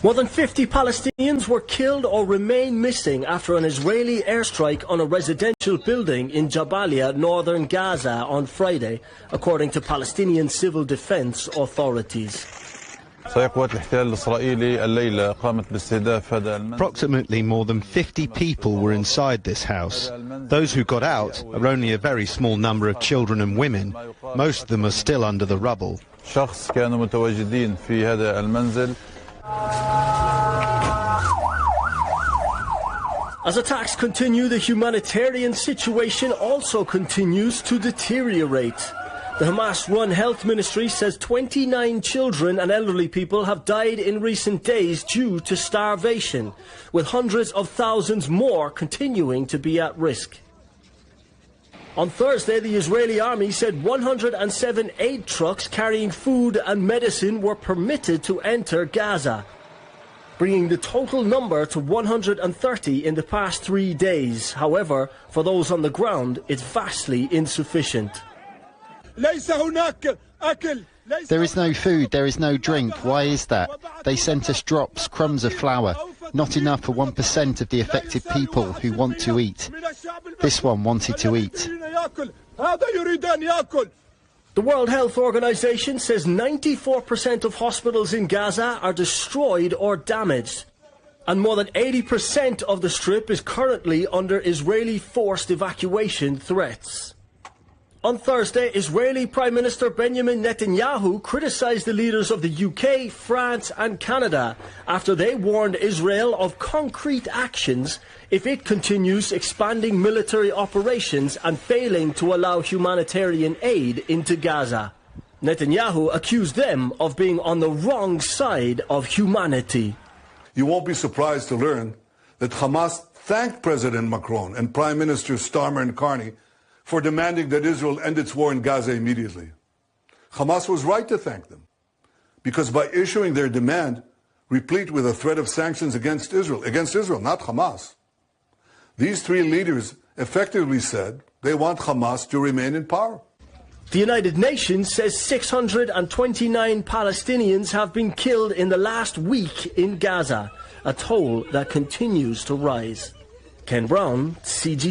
More than 50 Palestinians were killed or remain missing after an Israeli airstrike on a residential building in Jabalia, northern Gaza on Friday, according to Palestinian civil defense authorities. Approximately more than 50 people were inside this house. Those who got out are only a very small number of children and women. Most of them are still under the rubble. As attacks continue, the humanitarian situation also continues to deteriorate. The Hamas-run health ministry says 29 children and elderly people have died in recent days due to starvation, with hundreds of thousands more continuing to be at risk. On Thursday, the Israeli army said 107 aid trucks carrying food and medicine were permitted to enter Gaza, bringing the total number to 130 in the past 3 days. However, for those on the ground, it's vastly insufficient. There is no food, there is no drink. Why is that? They sent us drops, crumbs of flour, not enough for 1% of the affected people who want to eat. This one wanted to eat. The World Health Organization says 94% of hospitals in Gaza are destroyed or damaged, and more than 80% of the strip is currently under Israeli forced evacuation threats. On Thursday, Israeli Prime Minister Benjamin Netanyahu criticized the leaders of the UK, France and Canada after they warned Israel of concrete actions if it continues expanding military operations and failing to allow humanitarian aid into Gaza. Netanyahu accused them of being on the wrong side of humanity. You won't be surprised to learn that Hamas thanked President Macron and Prime Minister Starmer and Carney for demanding that Israel end its war in Gaza immediately. Hamas was right to thank them, because by issuing their demand, replete with a threat of sanctions against Israel, not Hamas, these three leaders effectively said they want Hamas to remain in power. The United Nations says 629 Palestinians have been killed in the last week in Gaza, a toll that continues to rise. Ken Brown, CG.